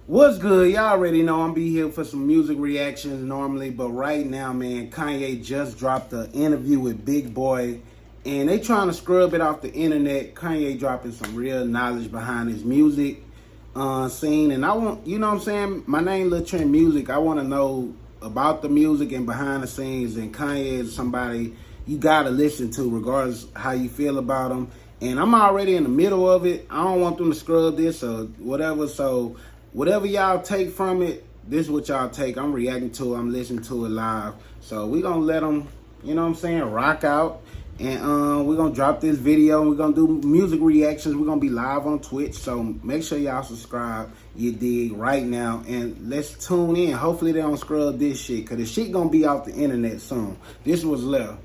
What's good? Y'all already know I'm be here for some music reactions normally, but right now, man, Kanye just dropped an interview with Big Boy, and they trying to scrub it off the internet. Kanye dropping some real knowledge behind his music scene, and I want, you know what I'm saying? My name Lil Trent Music. I want to know about the music and behind the scenes, and Kanye is somebody you gotta listen to, regardless how you feel about him. And I'm already in the middle of it. I don't want them to scrub this or whatever, so. Whatever y'all take from it, this is what y'all take. I'm reacting to it. I'm listening to it live. So we going to let them, you know what I'm saying, rock out. And we're going to drop this video. And we're going to do music reactions. We're going to be live on Twitch. So make sure y'all subscribe, you dig, right now. And let's tune in. Hopefully they don't scrub this shit, because the shit going to be off the internet soon. This was left.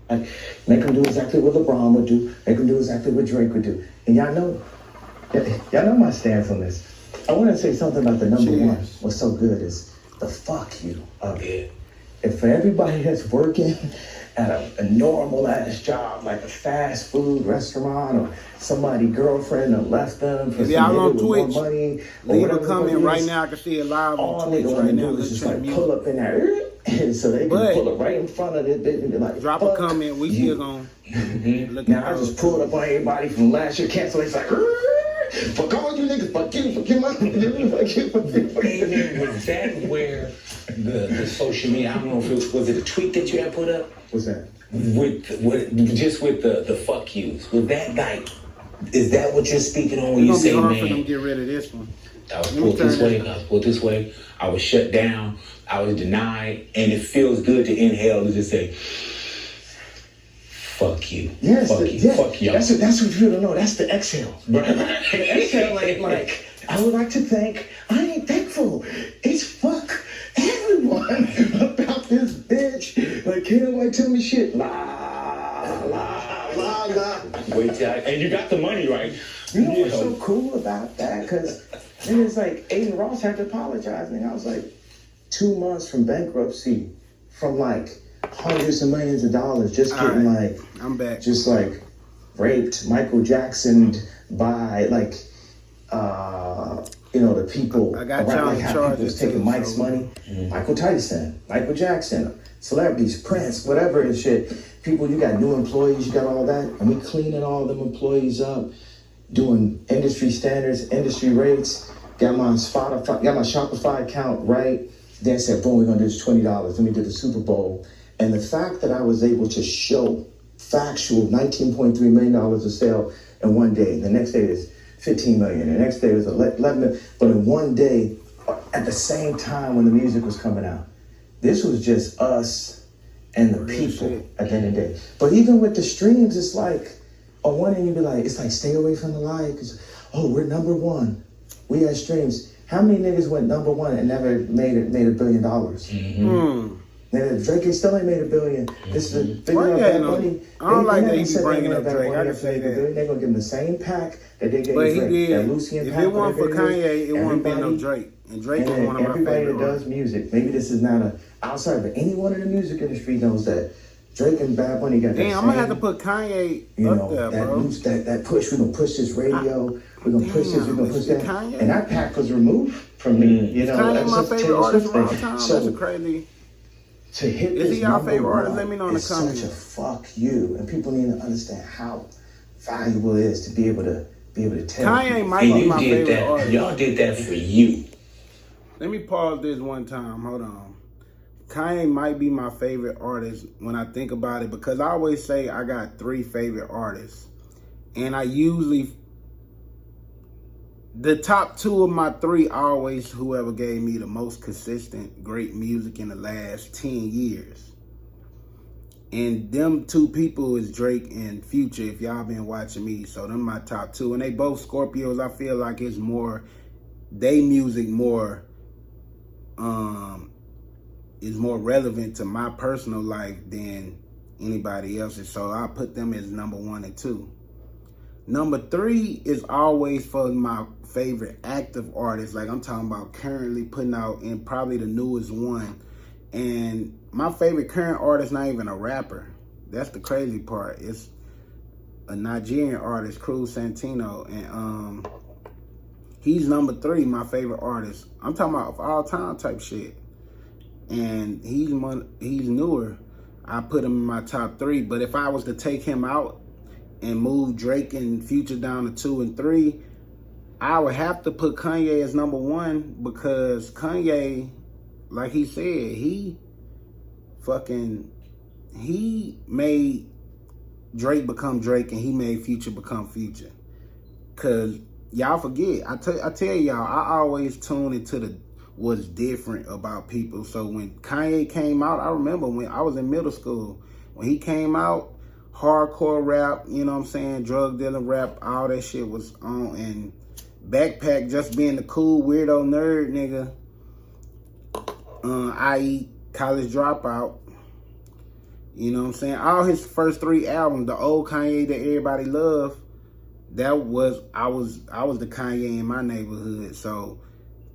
Make them do exactly what LeBron would do. Make them do exactly what Drake would do. And y'all know my stance on this. I want to say something about the number one. What's so good is the fuck you of it. And for everybody that's working at a normal ass job, like a fast food restaurant, or somebody girlfriend that left them for some on nigga with Twitch, more money, leave a comment right now. I can see it live on Twitch right now. Is just like pull up in there, and so they can pull it right in front of it and be like, drop a comment. We still gonna look at. I just pulled up on everybody from last year. Cancel. It's like. Fuck all you niggas, fuck you, my niggas, fuck you. Was that where the social media, I don't know if it was it a tweet that you had put up? What's that? With the fuck yous. Was that like, is that what you're speaking on when you say, man? It's gonna be hard for them to get rid of this one. I was pulled this way, I was pulled this way, I was shut down, I was denied, and it feels good to inhale and just say, fuck you. Yes, fuck you. Fuck y'all. That's what you don't know. That's the exhale. The exhale, like, I would like to think, I ain't thankful. It's fuck everyone about this bitch. Like, can't nobody tell me shit. La, la, la, la. Wait till and you got the money right. You know what's so cool about that? Because then it's like, Aiden Ross had to apologize. And I was like, 2 months from bankruptcy, from like, hundreds of millions of dollars just getting like I'm back. Just like raped, Michael Jackson by like the people I got around, like how people was taking too, Mike's money. Michael Tyson, Michael Jackson, celebrities, Prince, whatever and shit. People, you got new employees, you got all that, and we cleaning all them employees up, doing industry standards, industry rates. Got my Shopify account right. Then said, boom, we're gonna do this $20. Let me do the Super Bowl. And the fact that I was able to show factual $19.3 million of sale in one day, the next day is 15 million, the next day was 11 million, but in one day, at the same time when the music was coming out, this was just us and the people at the end of the day. But even with the streams, it's like, on one end you'd be like, it's like, stay away from the lie, because, oh, we're number one. We had streams. How many niggas went number one and never made $1 billion? Drake still ain't made $1 billion. This is a big enough Bad Bunny. I don't like that he bringing up Drake. I can say that. They're gonna give him the same pack that they gave But Drake. He did. If it weren't for Kanye, it wouldn't be no Drake. And Drake is one of my favorite. Everybody that does music, maybe this is not a outside, but anyone in the music industry knows that Drake and Bad Bunny got that same. I'm gonna have to put Kanye up there, bro. That push. We're gonna push this radio. We're gonna push this. We're gonna push that. Kanye? And that pack was removed from me. You know, Kanye my favorite artist of all time. So, that's crazy. To hit is this he your favorite artist? Let me know in the comments. Such a fuck you, and people need to understand how valuable it is to be able to tell. Kanye might be my favorite artist. Y'all did that for you. Let me pause this one time. Hold on. Kanye might be my favorite artist when I think about it, because I always say I got 3 favorite artists, and I usually the top 2 of my 3 always whoever gave me the most consistent great music in the last 10 years. And them 2 people is Drake and Future, if y'all been watching me. So them my top 2. And they both Scorpios. I feel like it's more, they music more, is more relevant to my personal life than anybody else's. So I put them as number 1 and 2. Number 3 is always for my favorite active artists. Like I'm talking about currently putting out, and probably the newest one. And my favorite current artist not even a rapper. That's the crazy part. It's a Nigerian artist, Cruz Santino. And he's number 3, my favorite artist. I'm talking about of all time type shit. And he's newer. I put him in my top 3. But if I was to take him out and move Drake and Future down to 2 and 3, I would have to put Kanye as number 1 because Kanye, like he said, he made Drake become Drake and he made Future become Future. Cause y'all forget, I tell y'all, I always tune into what's different about people. So when Kanye came out, I remember when I was in middle school, when he came out, hardcore rap, you know what I'm saying, drug dealing rap, all that shit was on, and Backpack just being the cool weirdo nerd nigga, i.e. College Dropout. You know what I'm saying? All his first 3 albums, the old Kanye that everybody loved, I was the Kanye in my neighborhood. So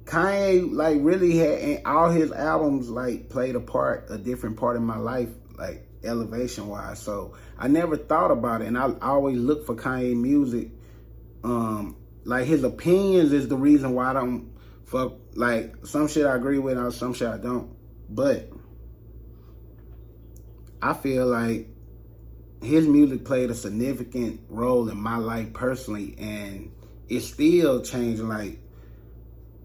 Kanye like really had, and all his albums like played a different part in my life, like elevation wise. So I never thought about it, and I always look for Kanye music. Like his opinions is the reason why I don't fuck, like some shit I agree with and some shit I don't. But I feel like his music played a significant role in my life personally, and it's still changing. Like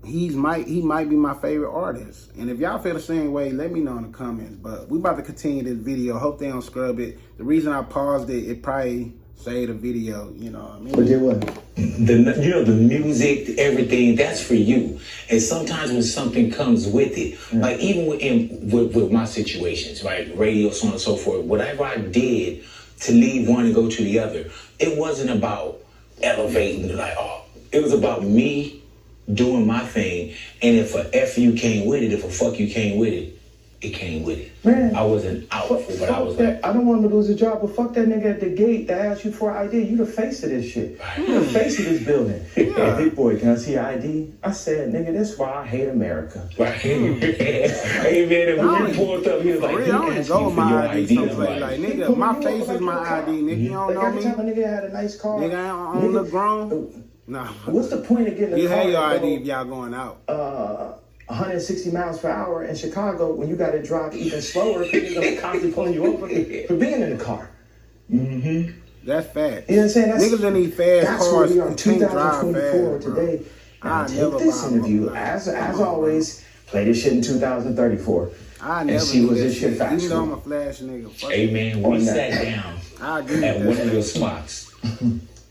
he might be my favorite artist. And if y'all feel the same way, let me know in the comments. But we about to continue this video. Hope they don't scrub it. The reason I paused it probably saved the video, you know what I mean? But did what? The music, everything, that's for you. And sometimes when something comes with it, like even with my situations, right, radio, so on and so forth, whatever I did to leave one and go to the other, it wasn't about elevating, like, it was about me doing my thing. And if a F you came with it, if a fuck you came with it, it came with it. Man, I wasn't out for it, but I was like, I don't want to lose a job, but fuck that nigga at the gate that asked you for ID. You the face of this shit. You the face of this building. Hey, big boy, can I see your ID? I said, nigga, that's why I hate America. Right. Hey man, and when we pulled up, he was like, I don't go with my ID someplace. Like, nigga, my face is my ID. Nigga, you don't know every me? time a nigga had a nice car. Nigga, I don't look grown? Nah. What's the point of getting a You car? have your ID if y'all going out. 160 miles per hour in Chicago when you got to drive even slower because you're going to constantly pulling you over for being in the car. Mm-hmm. That's fast. You know what I'm saying? Niggas in these fast that's cars where we are, can't drive 2024 fast, today. Now, take this interview, as always, play this shit in 2034. I never and see was do this shit Even though I'm factual. a flash nigga. Fuck Hey it. man, we sat down at one of your spots.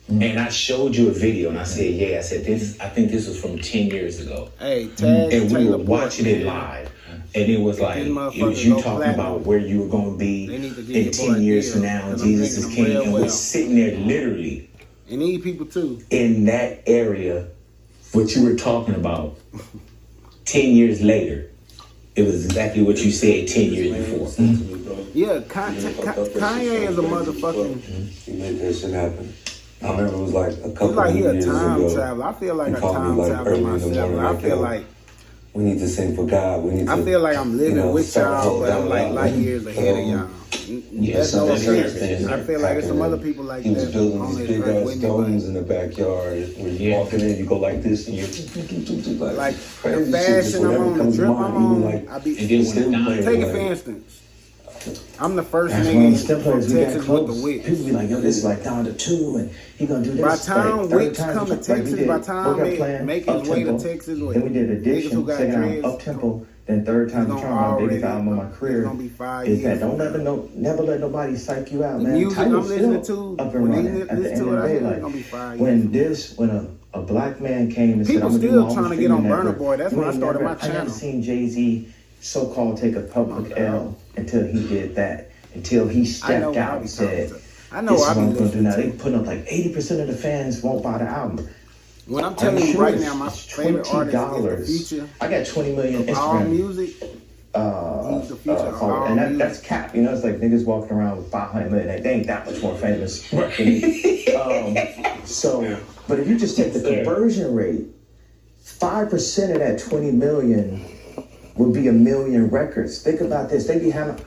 And I showed you a video, and I said, "Yeah." I said, I think this was from 10 years ago." Hey, tag and we Taylor were watching it live, and it was like, it was you talking about where you were going to be in 10 years from now, and Jesus is King, and we're sitting there literally. And these people too. In that area, what you were talking about, 10 years later, it was exactly what you said 10 years before. Yeah, Kanye is a motherfucking. He made that shit happen. I remember it was like a couple Like he a years time ago. traveler. I feel like He a called time me, like, traveler early in the myself. morning, I like, feel yo, like we need to sing for God. We need to. I feel like I'm living with y'all, but I'm like light years ahead of y'all. That's no offense. I feel like there's some other people like he was that building on these this big earth ass with me, domes in the backyard where you walking in, you go like this, and you like crazy the shit, just fashion I'm whatever on, the comes to drip mind, I'm even on. like- I be And then when it died, take it like- for instance. I'm the first That's nigga when from step players we got Texas with the close. whip. People be like, yo, this is like down to 2, and he gonna do this. By the time like, Wicks times come to like we Texas, did by the time workout they plan, make his way to up-tempo. Texas with Then we did niggas who addition, got second album, dreads, up tempo. Then third time It's trying gonna my biggest already- album of my career. it's gonna be 5 Is that years don't from now. never let nobody psych you out, The man. music Title's I'm listening still to, up and when they running at the listen end to of it, the I day. think it's Like gonna be 5 years. when a black man came and said, People I'm gonna do still my own trying to get on streaming Burna network. Boy. That's when I You ain't started my I never channel. seen Jay-Z so-called take a public L until he did that. Until he stepped out and said, I know this is I what be I'm gonna do listening now. They to. putting up like 80% of the fans won't buy the album. When I'm telling you sure right it's now, my favorite artist is the Future. I got 20 million All Instagram music. He's the Future of all and music. that's cap. You know, it's like niggas walking around with 500 million. They ain't that much more famous. than me. So, but if you just take the conversion rate, 5% of that 20 million would be 1 million records. Think about this. They be having.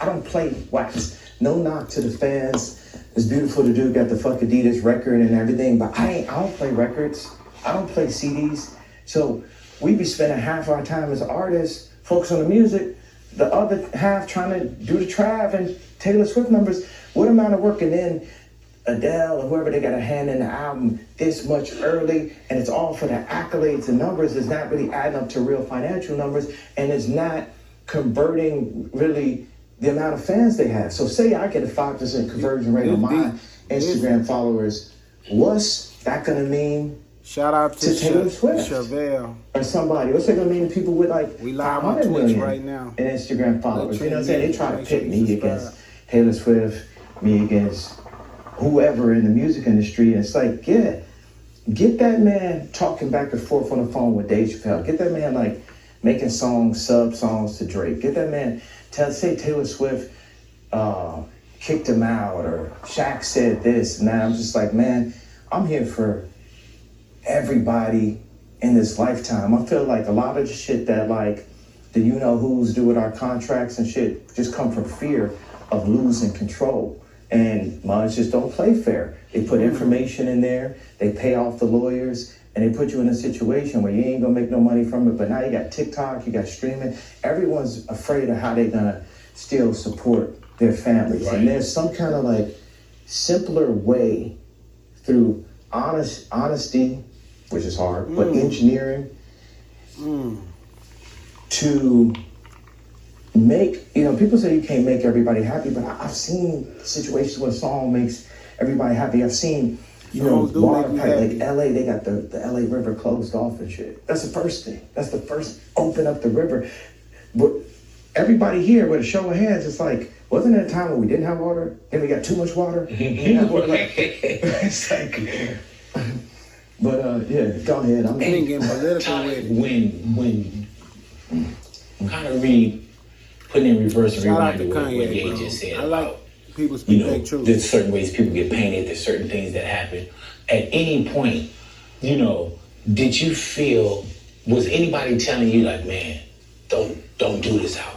I don't play wax. No knock to the fans. It's beautiful to do. Got the fuck Adidas record and everything, but I don't play records. I don't play CDs. So we be spending half our time as artists, focus on the music, the other half trying to do the Trav and Taylor Swift numbers. What amount of work? And then Adele or whoever, they got a hand in the album this much early, and it's all for the accolades and numbers. It's not really adding up to real financial numbers, and it's not converting really the amount of fans they have. So say I get a 5% conversion rate on my Instagram followers, what's that gonna mean? Shout out to Taylor Swift Chevelle or somebody. What's that gonna mean to people with like We live on 500 Twitch million right now. in Instagram followers? You know what I'm saying? They try to Make sure pit you me subscribe. against Taylor Swift, me against whoever in the music industry. And it's like, yeah, get that man talking back and forth on the phone with Dave Chappelle. Get that man like making songs, sub songs to Drake. Get that man say Taylor Swift kicked him out or Shaq said this. Now I'm just like, man, I'm here for everybody in this lifetime. I feel like a lot of the shit that like the you-know-who's do with our contracts and shit just come from fear of losing control. And mods just don't play fair. They put information in there, they pay off the lawyers, and they put you in a situation where you ain't gonna make no money from it. But now you got TikTok, you got streaming. Everyone's afraid of how they're gonna still support their families. Right. And there's some kind of like simpler way through honesty, which is hard, but engineering to make, people say you can't make everybody happy, but I've seen situations where a song makes everybody happy. I've seen, Songs do water make you pipe, like happy. LA, they got the LA River closed off and shit. That's the first thing. That's the first, open up the river. But everybody here with a show of hands, it's like, wasn't there a time when we didn't have water? Then we got too much water? It's like, but yeah, go ahead. I'm Ain't getting political with it. when kind of putting in reverse and Shout out to rewinding what Kanye, Ye bro. just said I like about, people speak their there's truth. certain ways people get painted, there's certain things that happen. At any point, did you feel, was anybody telling you like, man, don't do this album?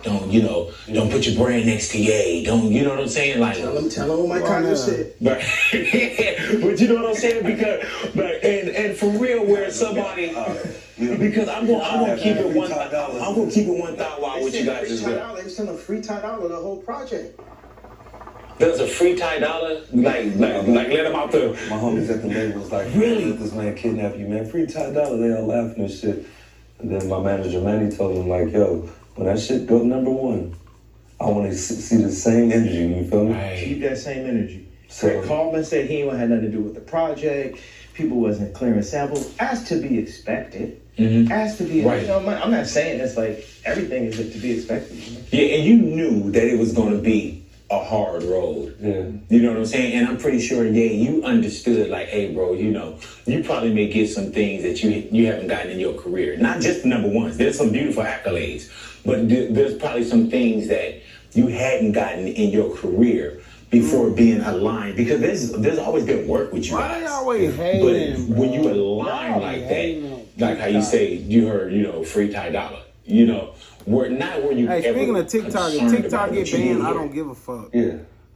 Don't put your brand next to Ye. Don't, you know what I'm saying? Like, Tell them what my Kanye said. but, but you know what I'm saying? And for real, where somebody, because I'm gonna keep it one. I'm gonna keep it 1,000 with you guys as well. They sent a free $10 the whole project. There's a free $10, like let them out there. My homies at the label was like, Really? let this man kidnap you, man. Free $10. They all laughing and shit. And then my manager Manny told him like, yo, when that shit go #1, I want to see the same energy. You feel me? Right. Keep that same energy. So- Greg Coleman said he ain't had nothing to do with the project. People wasn't clearing samples, as to be expected. As to be, Right. I'm not saying it's like everything is to be expected. Yeah, and you knew that it was gonna be a hard road. Yeah. You know what I'm saying? And I'm pretty sure, you understood, like, hey, bro, you probably may get some things that you haven't gotten in your career. Not just the #1s. There's some beautiful accolades, but there's probably some things that you hadn't gotten in your career before being aligned. Because there's always been work with you Why guys. they always But hating, bro? when you align Y'all like be that, hating on like how you TikTok. say, you heard, free $10, where you Hey, ever speaking of TikTok, if concerned TikTok about get what you banned, did I here. don't give a fuck. Yeah.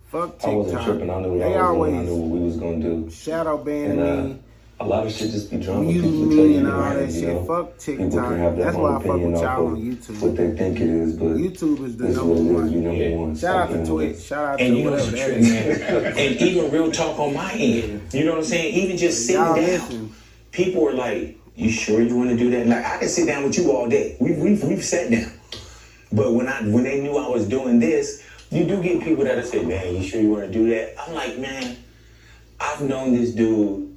Fuck I wasn't TikTok. tripping. I knew what They I was doing. I always knew what we was gonna do. shadow banning And me. a lot of shit just be drama. Mute People me tell you and to all run, that you shit. know? Fuck People TikTok. can have their That's own why I fuck opinion with off y'all of on YouTube. what they think it is, but YouTube is the it's number what it is. one. You number Yeah. one. Shout out Stop to playing with Twitch. it. Shout out to And you know whatever the that trick, is. man. And even real talk on my end. You know what I'm saying? Even just sitting Y'all down. listen. People are like, you sure you want to do that? Like, I can sit down with you all day. We've sat down. But when they knew I was doing this, you do get people that say, man, you sure you want to do that? I'm like, man, I've known this dude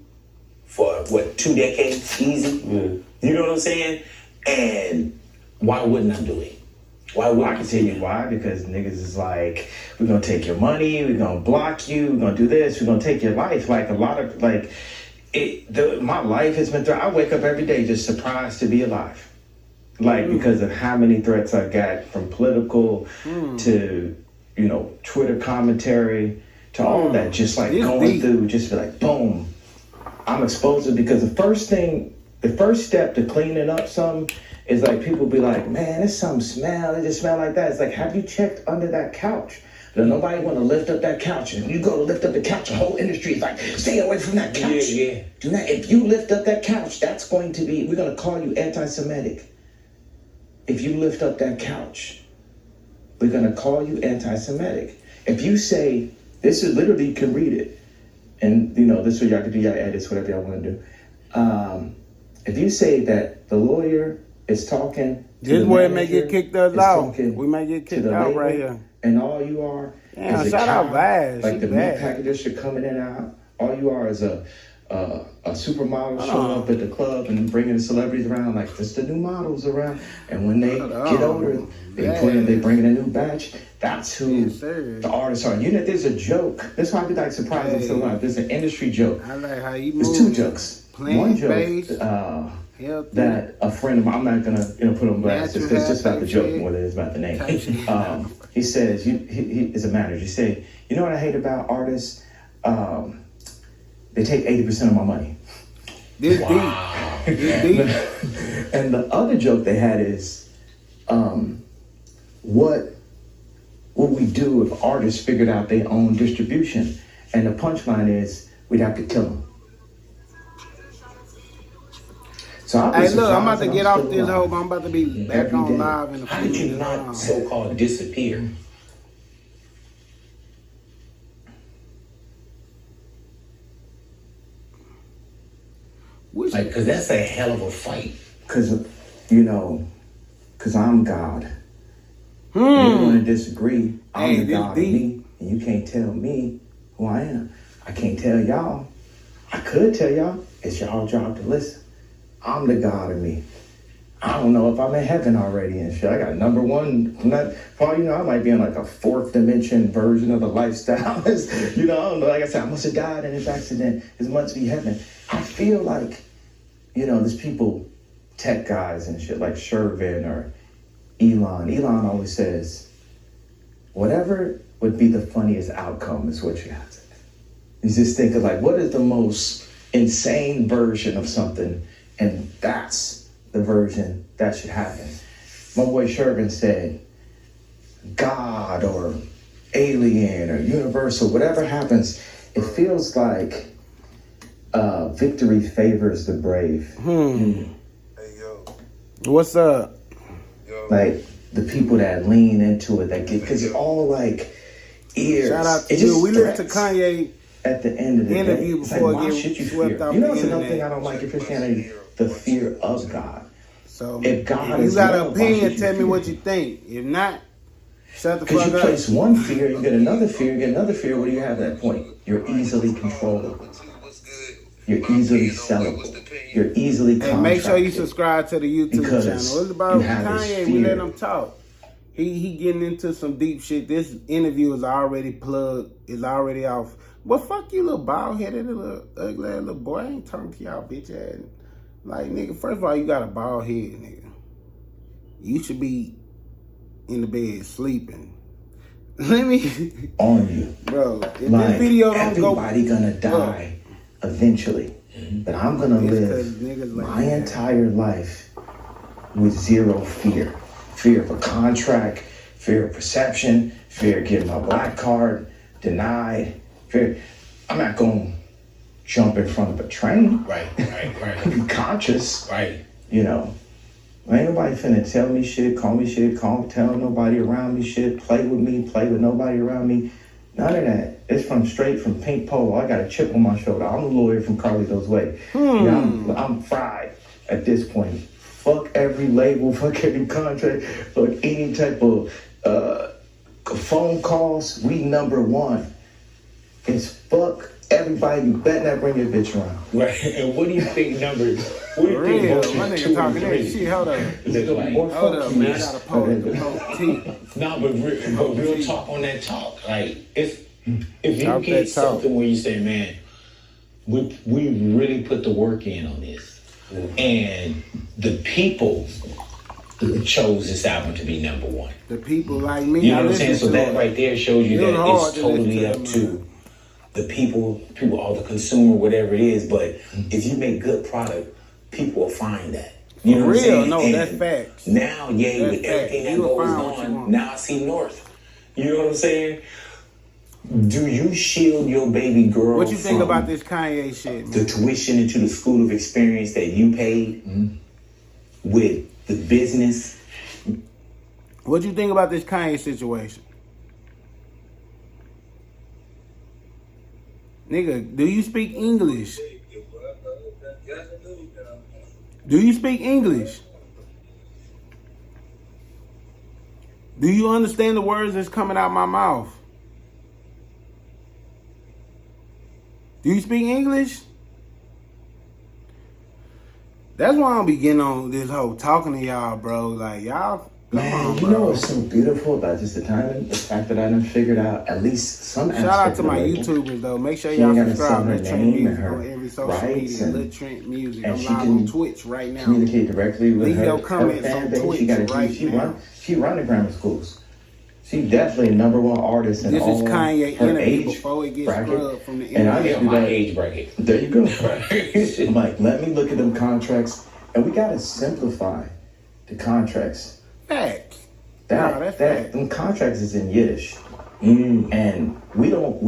for 2 decades, easy. Yeah. You know what I'm saying? And why wouldn't I do it? Why would I can tell you why, because niggas is like, we're gonna take your money, we're gonna block you, we're gonna do this, we're gonna take your life. Like a lot of my life has been through. I wake up every day just surprised to be alive. Like because of how many threats I got from political to, Twitter commentary to all that, just like It's going deep. through, just be like, boom. I'm exposed to, because the first step to cleaning up something is like people be like, man, there's some smell, it just smell like that. It's like, have you checked under that couch? Nobody want to lift up that couch. And you go to lift up the couch, the whole industry is like, stay away from that couch. Yeah. Do not. If you lift up that couch, that's going to be. We're going to call you anti-Semitic. If you lift up that couch, we're going to call you anti-Semitic. If you say, this is literally, you can read it. And, this is what y'all can do, y'all edits, whatever y'all want to do. If you say that the lawyer is talking to this the way manager, may get kicked out. We might get kicked out right here. And all you are is a shout out cow, Vaz. like the meat packages should come in and out. All you are is a supermodel showing up at the club and bringing the celebrities around like this the new models around. And when they get older, they bring in a new batch. That's who the artists are. There's a joke. That's why I be like surprised I'm still alive. There's an industry joke. I like how you move. There's two jokes. One joke that a friend of mine, I'm not gonna put him blast. It's just about the joke more than it's about the name. He says, he is a manager. He said, you know what I hate about artists? They take 80% of my money. This deep. And the other joke they had is, what would we do if artists figured out their own distribution? And the punchline is, we'd have to kill them. So hey, look, I'm about to get off this hoe. I'm about to be back on live in a few minutes. How did you not so-called disappear? Because that's a hell of a fight. Because I'm God. You want to disagree, I'm the God of me, and you can't tell me who I am. I can't tell y'all. I could tell y'all. It's y'all job to listen. I'm the God of me. I don't know if I'm in heaven already and shit. I got number one. For all you know, I might be in like a fourth dimension version of the lifestyle. I don't know. Like I said, I must have died in this accident. This must be heaven. I feel like, there's people, tech guys and shit like Shervin or Elon. Elon always says, whatever would be the funniest outcome is what you have to do. He's just thinking like, what is the most insane version of something? And that's the version that should happen. My boy Shervin said, God or alien or universal, whatever happens, it feels like victory favors the brave. Hey, yo. What's up? Yo. Like the people that lean into it, that get, because it's all like ears. Shout out to you. We listened to Kanye at the end of the interview day. before why it should you swept fear? off You know, the it's another internet. thing I don't like in Christianity: the fear of God. So if God you is got love, an opinion, why tell me fear? what you think. If not, shut the fuck Because you up. place one fear, you get another fear, you get another fear. What do you have at that point? You're easily controllable. You're easily sellable. You're easily Hey, make sure you contracted. subscribe to the YouTube Because channel. It's about you have this Kanye. We fear. let him talk. He getting into some deep shit. This interview is already plugged. Is already off. Well, fuck you, little bald headed little ugly ass little boy. I ain't talking to y'all bitch ass. Like, nigga, first of all, you got a bald head, nigga. You should be in the bed sleeping. Let me on you. Bro, if Like, this video don't go, everybody gonna die eventually. But I'm gonna live like my entire life with zero fear. Fear of a contract, fear of perception, fear of getting my black card denied, fear. I'm not gonna jump in front of a train. Right. Be conscious. Right. You know. Ain't nobody finna tell me shit, call me shit, tell nobody around me shit, play with nobody around me. None of that. It's straight from Pink Polo. I got a chip on my shoulder. I'm a lawyer from Carlito's Way. Yeah, I'm fried at this point. Fuck every label, fuck every contract, fuck any type of phone calls. We number one. It's fuck everybody. You better not bring your bitch around. Right. And what do you think numbers? What do you think real, motion my nigga 2 and talking that 3 shit. Hold up. look like? Or Hold fuck up, you. man. I gotta post teeth. No, but real talk on that talk. Like, if you Talk get that talk. something where you say, man, we really put the work in on this, and the people chose this album to be number one. The people like me, You know I what I'm saying? listen So to that it. right there shows you It was that hard it's to listen totally to up them, to man. the people, or the consumer, whatever it is. But if you make good product, people will find that. You know what I'm real, saying? no, And that's facts. now, That's with everything facts. that You will goes find what you on, want. now I see North. You know what I'm saying? Do you shield your baby girl? What you think from about this Kanye shit, man? the tuition into the school of experience that you paid with the business? What you think about this Kanye situation? Nigga, do you speak English? Do you speak English? Do you understand the words that's coming out my mouth? Do you speak English? That's why I don't be getting on this whole talking to y'all, bro. Like, y'all, Man, you know what's so beautiful about just the timing? The fact that I done figured out at least some aspect shout out to of my it. YouTubers, though. Make sure She y'all ain't gotta subscribe sell her to Trent name and Music her on every social rights media. and- Lil Trent Music. and I'm she live can on Twitch right now. Communicate directly with Leave her, your her comments fan on base. Twitch She got a right now. she run the grammar schools. She definitely a number one artist in This all is Kanye her interview age before it gets bracket. scrubbed from the And I internet. used to do My that. age bracket. There you go. I'm like, let me look at them contracts, and we gotta simplify the contracts. Facts. Nah, that's facts. Them contracts is in Yiddish, and we don't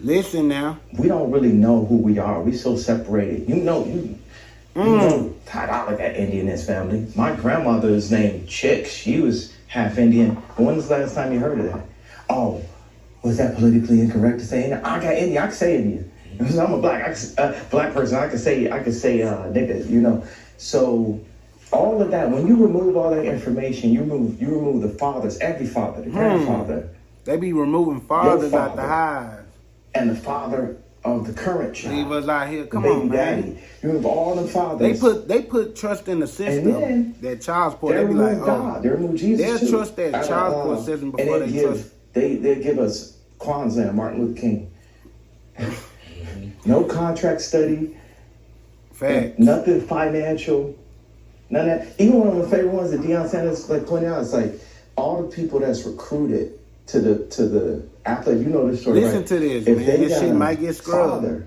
Listen now. really know who we are. We so separated. You know how I look at Indian in his family. My grandmother is named Chick. She was half Indian. When was the last time you heard of that? Oh, was that politically incorrect to say? I got Indian. I can say Indian. Because I'm a black person. I can say nigga. You know. So all of that. When you remove all that information, you remove the fathers, every father, the grandfather, They be removing fathers out the father. hive. and the father of the current child. Leave us out here. the Come baby on, daddy. man. You remove all the fathers. They put trust in the system. then That child support. They They be like, remove God. They remove Jesus they'll too. trust that child support system before they trust. They give us Kwanzaa and Martin Luther King. No contract study. Facts. Nothing financial. None of that. Even one of my favorite ones that Deion Sanders like pointed out, it's like all the people that's recruited to the athlete. You know this story, Listen right? to this, If man. they This got shit a might get scrubbed. father,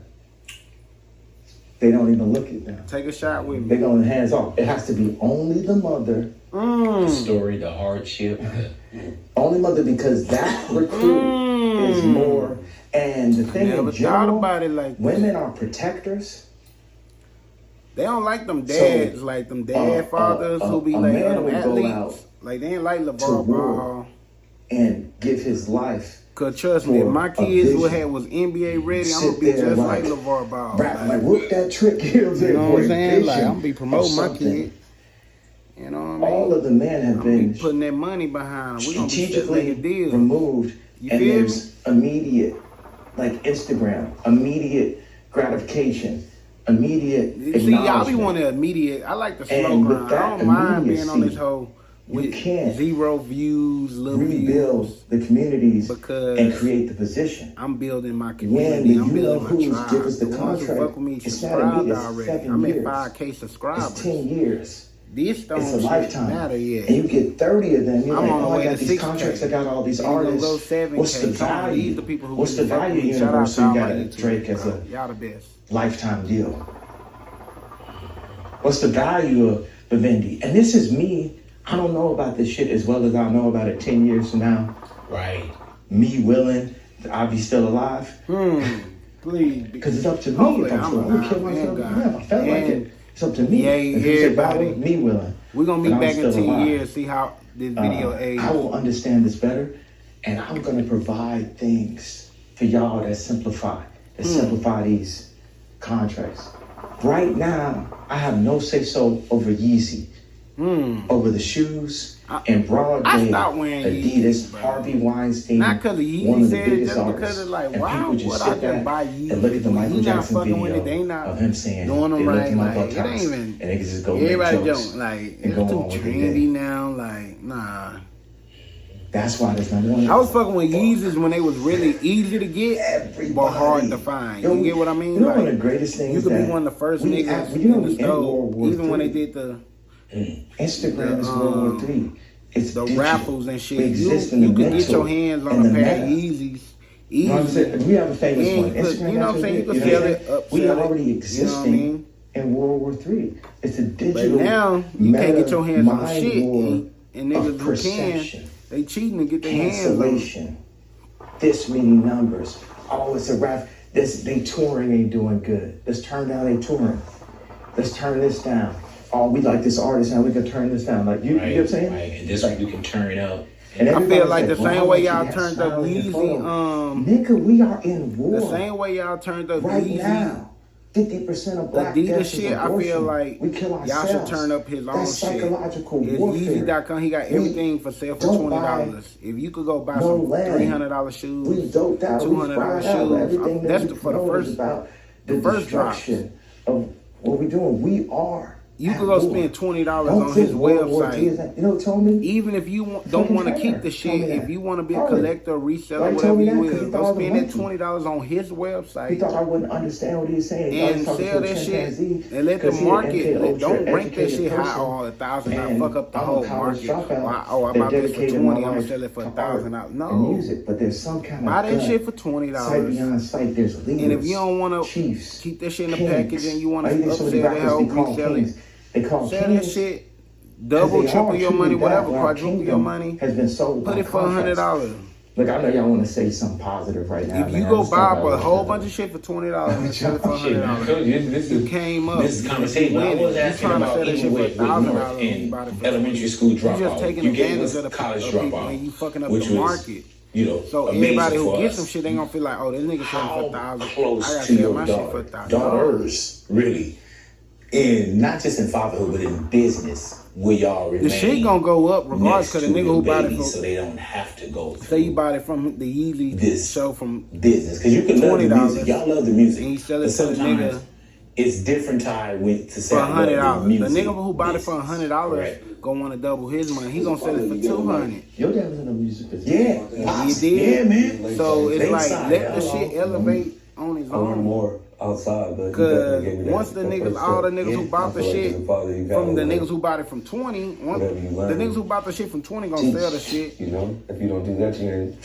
they don't even look at them. Take a shot with They me. going hands off. It has to be only the mother. The story, the hardship. Only mother, because that recruit is more. And the thing Never in general, thought about it like that. women are protectors. They don't like them dads, So, like them dad fathers who be a like man them would go out athletes. Like they ain't like to LeVar war. Ball. And give his life. Cause trust me, if For my a kids would vision. have was NBA ready, I'm Sit gonna be there just like, like LeVar Ball. Rap, like whoop that trick. You know what I'm saying? You know For what a I'm saying? Like vision I'm gonna be promoting of my something. kid. You know what I mean? All of the men have been Be putting that money behind them. We gonna be strategically making deals. removed, You and feel there's immediate, like Instagram, immediate gratification, immediate See, y'all be acknowledgement. wanting immediate. I like the slow And with grind. that I don't mind being on this immediacy, whole you with can't 0 views, little rebuild views. the communities Because and create the position. I'm building my When community. the I'm building my you-know-whos tribe. give us the The ones who contract, fuck with me it's not subscribed immediate, it's already. 7 I'm at years. 5K subscribers. It's 10 years. This don't It's a shit lifetime. matter yet. And you get 30 of them. You're I'm like, on the oh, way I got to these 6K. contracts. I got all these Then we gonna artists. go 7K. What's the Some of value? these the people who What's the really fuck value with me. Shout out universe? to So you all got my a YouTubers, Drake as bro. a Y'all the best. lifetime deal. What's the value of Vivendi? And this is me. I don't know about this shit as well as I know about it 10 years from now. Right. Me willing, I'll be still alive. Please. Because it's up to me Hopefully, if I'm still. I'm going to kill alive, myself. man, Yeah, if I felt like and it. It's up to me. yeah, If it's about everybody. me willing. We're gonna meet then I'm back in still 10 alive. years, see how this video ages. I will understand this better, and I'm gonna provide things for y'all that simplify these contracts. Right now, I have no say so over Yeezy, over the shoes, and Broadway, I stopped wearing Adidas, Yeezys, bro. Harvey Weinstein, Not because of Yeezy one of the said it, biggest just because artists. it's like, And why people just would sit I just back buy Yeezy? and look at the When Michael he not Jackson fucking with video it, they not of him saying doing them they lift right. him up Like, it buttocks, ain't even. and niggas just go make Everybody jokes don't like. and It's go too on with their trendy day. now. Like, nah. That's why there's number one. I was fucking with Yeezys when they was really easy to get, Everybody. but hard to find. Yo, You get what I mean? You know Like, one of the greatest things you could be that one of the first we niggas act- you know in the we in World store, War even when they III. did the Instagram is World War III. It's the digital. raffles and shit. We You exist in the could get mental your hands on and a the pair of meta. Yeezys. You know what I'm Easy. saying? We have a famous Yeah, one. you could- Instagram you know what I'm saying? You could sell it, we upsell it, already you know what I existing mean? in World War III. It's a But digital. now you can't get your hands on mind shit. war And of niggas who perception, can, they cheating to get their hands on it. cancellation, this many numbers. Oh, it's a rap. They touring ain't doing good. Let's turn down they touring. Let's turn this down. Oh, we like this artist now. We can turn this down. Like you know what I'm saying? Right. And this one you can turn up. And I feel like everybody the said, same "Well, way how y'all much turned you up have Styles and Yeezy, Photo?" Nigga, we are in war. the same way y'all turned up right Yeezy, now. 50% of black Adidas deaths shit, is I abortion. feel like we kill y'all ourselves. should turn up his own That's shit. psychological It's warfare. Yeezy.com, he got everything for sale for don't $20. If you could go buy no some land. $300 shoes, We doped out. We $200 fried out. shoes, Everything that's that we for the promote is first, about the the first drops. destruction of what we're doing. We are. You at could go war. spend $20 Don't on put his World War website. II as that. You know what told me? Even if you don't Fucking want to keep Tanner the told me shit, that. if you want to be a Harley. collector, reseller, Like, whatever told me you that 'cause will, he go thought I was spend that monkey. $20 on his He website thought I wouldn't understand what he was saying. He thought he and was talking sell to a that shit chimpanzee and let the 'cause he an market, MK Ultra don't rank that educated shit high person. all $1,000, And fuck up the I'm a whole college market. dropout Oh, I that bought this for dedicated 20, my I'm gonna life sell it for to $1,000. art No. and music, but there's some kind of Buy that gut. shit for $20. Sight beyond sight, there's leaders. And if you don't want to Chiefs, keep that shit in the kings. package and you want Why to you think so many upsell that rappers hoe, be called resell kings? it, They call sell that kings shit, 'cause double, they triple are your truly money, that, whatever, but our quadruple your kingdom money, has been sold put by it for contracts. $100. Look, I know y'all want to say something positive right now. If you man. go I'm just buy talking up a about whole what bunch of shit for $20 and sell it for Shit, man, I $100, told you, this you is came up. This is conversation. But I was You asking trying to about sell that even shit with for $1,000 North and you and bought it for elementary school You just dropout. taking You gave advantage us of the college people dropout, and you fucking up which the was, market. you know, So amazing everybody who for gets us. some shit, they gonna feel like, oh, this nigga selling for How $1,000. I close gotta to sell your my shit for $1,000. daughters, really, and not just in fatherhood, but in business, where y'all remain. The shit gonna go up regardless, next cause the to nigga your who bought it babies, for, so they don't have to go through say you bought it from the Yeezy this show from business, because you can love the $20 music. Y'all love the music, and you sell it but to the sometimes nigga it's different time with to say for I love the $100. The music nigga who bought it for business. $100 Correct. gonna want to double his money. He gonna sell it for $200. Your dad was in the music business. Yeah, Pops, You did? yeah, man. So it's like Lakeside, let the yeah. shit elevate on his I learned own. more outside, but he Cause definitely gave me that. once the that niggas, first all the step. niggas who Yeah. bought the I feel like shit as a father, you gotta from the learn. niggas who bought it from 20, Whatever you learn. the niggas who bought the shit from 20 gonna sell the shit. You know, if you don't do that, you ain't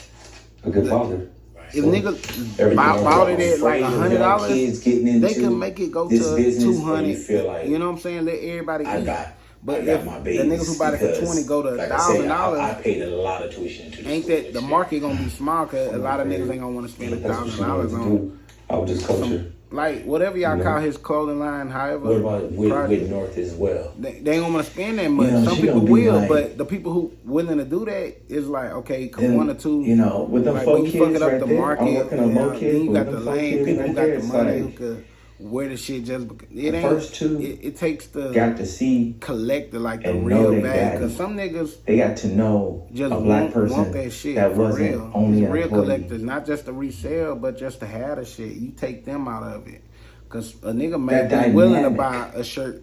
a good father. If So, niggas Everything bought it at like afraid of y'all $100, kids getting into they can make it go this to business, or you 200. feel like You know what I'm saying? Let everybody I eat. got But I got if my the babies niggas who bought it for because, 20 go to like I said, $1,000, I paid a lot of tuition to this ain't school that the next year. market gonna be small? Cause a lot of niggas ain't gonna want to spend if that's what you $1,000 wanted to on do, I would just coach her. like whatever y'all You know? call his clothing line. However, What about with project. North as well? They ain't gonna want to spend that much. You know, Some she people gonna be will, like- but the people who willing to do that is like, okay, cause Then, one or two. you know, with them like four when you kids fucking up right the there, market, I'm working on more then kids, you but got with the them four lane kids people right who there, got the it's money who like could wear the shit just because it the ain't. first two it takes the got to see, collector like the and know real they bag. daddy. Cause some niggas they got to know just a black want person that shit that for wasn't real. only It's an real employee. collectors, not just to resell, but just to have the shit. You take them out of it. Cause a nigga may That be willing to dynamic buy a shirt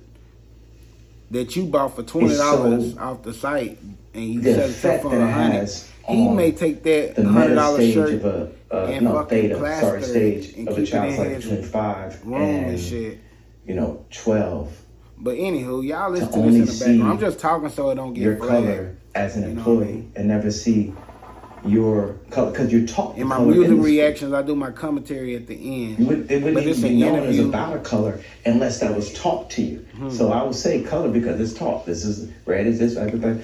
that you bought for $20 so- off the site and you The sell it effect for that it $100. has He on may take that the meta $100 stage shirt of a and fucking theta, plaster sorry, stage it and of a keep it child's in like his between 5 room and shit. 12. But anywho, y'all listen to only this in the background. I'm see just talking so it don't get Your flagged. color as an You know what I employee mean? and never see your color because you're taught In the my color music industry. reactions, I do my commentary at the end. They wouldn't But it's even an be known as interview. about a color unless that was taught to you. So I would say color because it's taught. This is red, is this, that.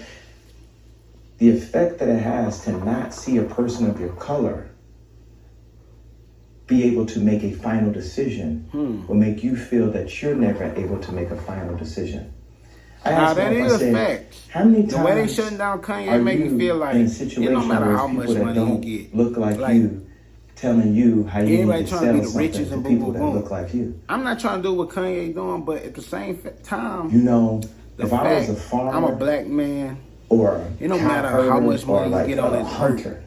The effect that it has to not see a person of your color be able to make a final decision will make you feel that you're never able to make a final decision. I Now asked that him, I is said, facts. how many The way they times shutting down Kanye are make me you feel like in a it situation don't matter where how people much that money you don't get. look like you telling you how you Everybody need to trying to sell be the something richest to and boom, people boom, that boom. look like you. I'm not trying to do what Kanye doing, but at the same time, You know, the if I was fact a farmer I'm a black man. or It don't cow matter how herder much money or you like get on a this hunter.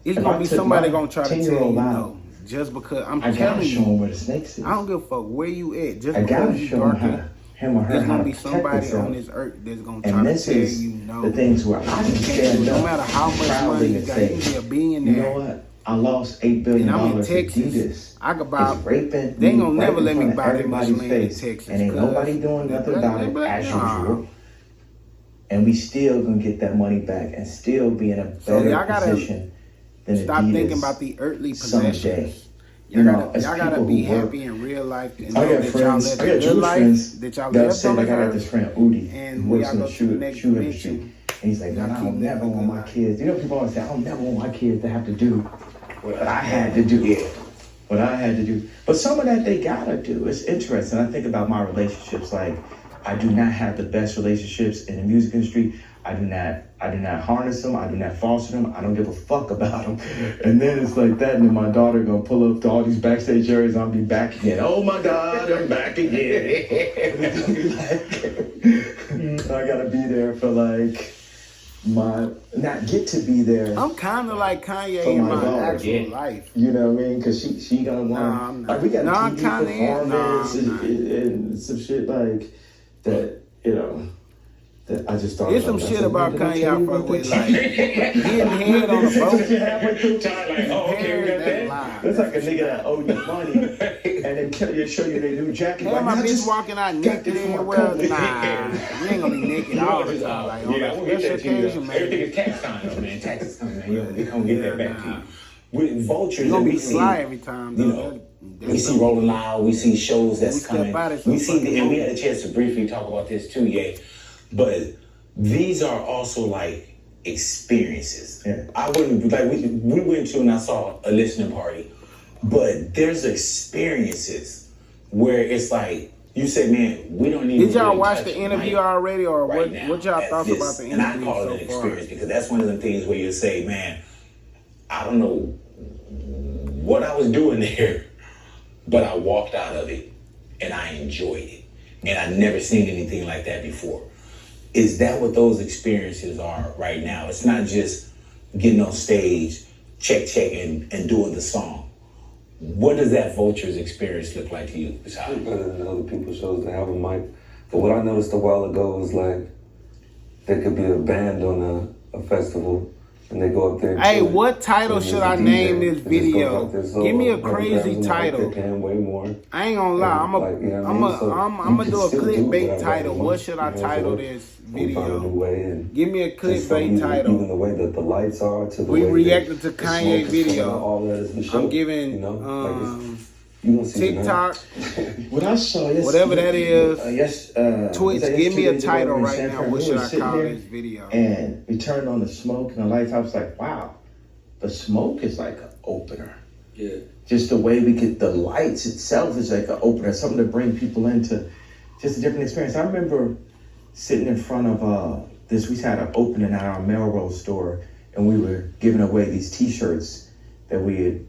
It's If gonna I be took somebody my gonna try to tell 10-year-old you out, no. Just because I'm I gotta telling show you, him where the snakes is. I don't give a fuck where you at. Just I gotta because you show him darker, him or her there's how gonna to be protect somebody themselves. on this earth that's gonna try And to this tell is you no. the things where I can stand No up matter how much proudly money you and got, you say, can be a you billionaire. know what? I lost $8 billion. And I'm in Adidas Texas. I could buy. is raping They ain't me gonna right never in let me front of buy that much everybody's land in face, Texas. and ain't nobody doing nothing about it as usual. And we still gonna get that money back and still be in a So better y'all gotta position than Stop Adidas thinking about the earthly someday. possessions Y'all gotta, as y'all gotta people be who work. happy in real life and I know got that friends, y'all I live got the good Jewish life friends that y'all that lived say, on like, this I got this earth. friend, Udi, And who when works y'all in go the to the next shoe industry. dimension, And he's like, man, I don't never want my kids. You know, people always say, I don't never want my kids to have to do what I had to do. Yeah. What I had to do. But some of that they gotta do. It's interesting. I think about my relationships. Like, I do not have the best relationships in the music industry. I do not harness them. I do not foster them. I don't give a fuck about them. And then it's like that, and then my daughter gonna pull up to all these backstage areas. I'll be back again. Oh my God, I'm back again. It's gonna be like, I gotta be there for like not get to be there. I'm kind of like Kanye For in my my daughter, actual yeah. life. You know what I mean? Because she gonna want. Nah, I'm not. Like, we got Nah, a TV Kanye, performance nah, I'm not. and some shit like that. You know, that I just thought. There's some about. shit I said, about "Man, did I Kanye tell I you fuck about with, that?" like getting head on a boat. John, like, oh, okay, we got That's that. live. That's like a nigga that owe you money and then show you their new jacket. Have Like, my "I bitch just walking out got naked this from in, a well, company." nah, you ain't gonna be naked all the time. Like, on Yeah, a we'll get special that to you. occasion, man. Everything is tax time, though, man. Taxes coming, man. They gonna get that back to you. With vultures, You gonna and be we see, sly every time, you though. know, That's we see gonna- Rolling Loud, we see shows that's We step coming. out of some We see, fucking and we had movie. a chance to briefly talk about this too, yeah. But these are also like experiences. Yeah. I wouldn't like we went to and I saw a listening party, but there's experiences where it's like you said, man, we don't need. Did to y'all really watch touch the interview mic already, or right what? now What y'all at thoughts this. about the And I interview call it an so far? experience because that's one of the things where you say, man, I don't know what I was doing there, but I walked out of it and I enjoyed it. And I've never seen anything like that before. Is that what those experiences are right now? It's not just getting on stage, check, and doing the song. What does that Vultures experience look like to you? It's better than other people's shows to have a mic. But what I noticed a while ago was like there could be a band on a festival and they go up there. And Hey, kill it. what title And should there's I a name DJ this that just goes video? out there solo Give me a and grabs crazy a mic, title. They're paying way more. I ain't gonna lie, And, I'm like, you know what I mean? So I'm you gonna can do a still do clickbait whatever title. you What want. should I You know, title so this we found a new video? way and Give me a just from clickbait even title. the way that the lights are to the We way reacted to that the Kanye smoke is coming video. out, all that is the show. I'm giving you know, like you don't see the TikTok, What I saw yesterday, whatever that is, Twitch. was that Give me a yesterday title in right San now. Fran? What We should were I sitting call there, this video? And we turned on the smoke and the lights. I was like, wow, the smoke is like an opener. Yeah. Just the way we get the lights itself is like an opener, something to bring people into just a different experience. I remember sitting in front of this. We had an opening at our Melrose store, and we were giving away these T-shirts that we had.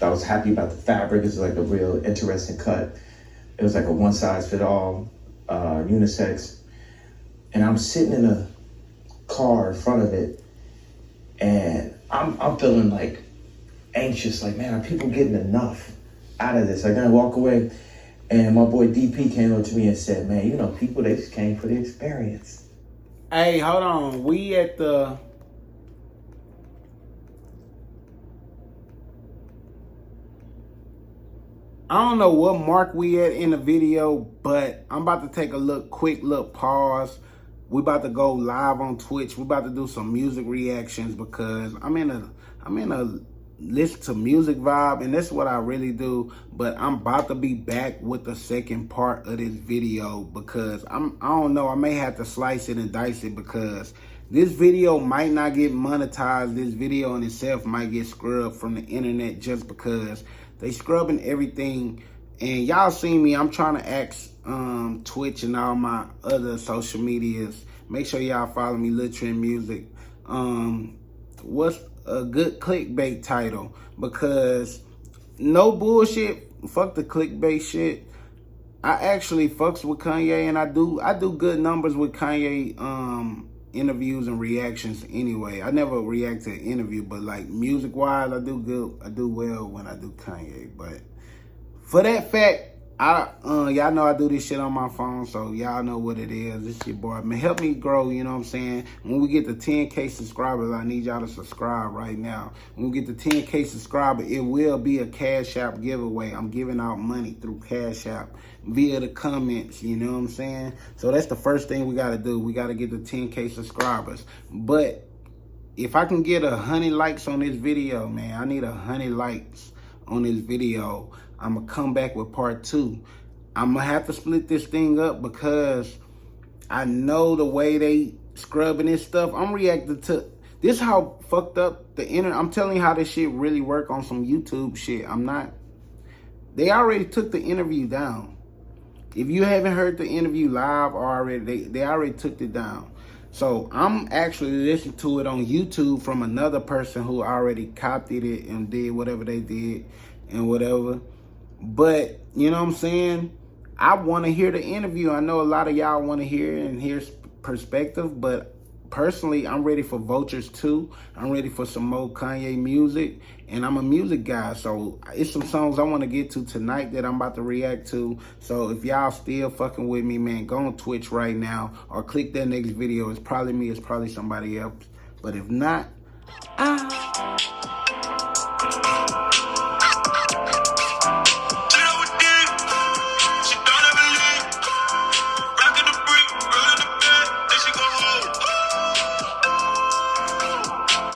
I was happy about the fabric. It was like a real interesting cut. It was like a one-size-fit-all, unisex. And I'm sitting in a car in front of it, and I'm feeling like anxious, like, man, are people getting enough out of this? I'm gonna walk away, and my boy DP came up to me and said, man, you know, people, they just came for the experience. Hey, hold on. We at the I don't know what mark we at in the video, but I'm about to take a quick pause. We about to go live on Twitch. We about to do some music reactions because I'm in a listen to music vibe, and that's what I really do. But I'm about to be back with the second part of this video because I don't know, I may have to slice it and dice it because this video might not get monetized. This video in itself might get scrubbed from the internet just because they scrubbing everything. And y'all see me, I'm trying to ask Twitch and all my other social medias. Make sure y'all follow me, Lil Trend Music. What's a good clickbait title? Because no bullshit, fuck the clickbait shit. I actually fucks with Kanye, and I do good numbers with Kanye interviews and reactions anyway. I never react to an interview, but like music wise, I do good. I do well when I do Kanye. But for that fact, y'all know I do this shit on my phone, so y'all know what it is. This your boy, man. Help me grow, you know what I'm saying? When we get to 10K subscribers, I need y'all to subscribe right now. When we get to 10K subscribers, it will be a Cash App giveaway. I'm giving out money through Cash App via the comments, you know what I'm saying? So that's the first thing we gotta do. We gotta get to 10K subscribers. But if I can get 100 likes on this video, man, I need 100 likes on this video. I'm gonna come back with part 2. I'm gonna have to split this thing up because I know the way they scrubbing this stuff. I'm reacting to this, how fucked up the internet. I'm telling you how this shit really work on some YouTube shit. They already took the interview down. If you haven't heard the interview live already, they already took it down. So I'm actually listening to it on YouTube from another person who already copied it and did whatever they did and whatever. But, you know what I'm saying? I want to hear the interview. I know a lot of y'all want to hear it and hear perspective, but personally, I'm ready for Vultures 2. I'm ready for some more Kanye music, and I'm a music guy, so it's some songs I want to get to tonight that I'm about to react to. So if y'all still fucking with me, man, go on Twitch right now or click that next video. It's probably me, it's probably somebody else. But if not,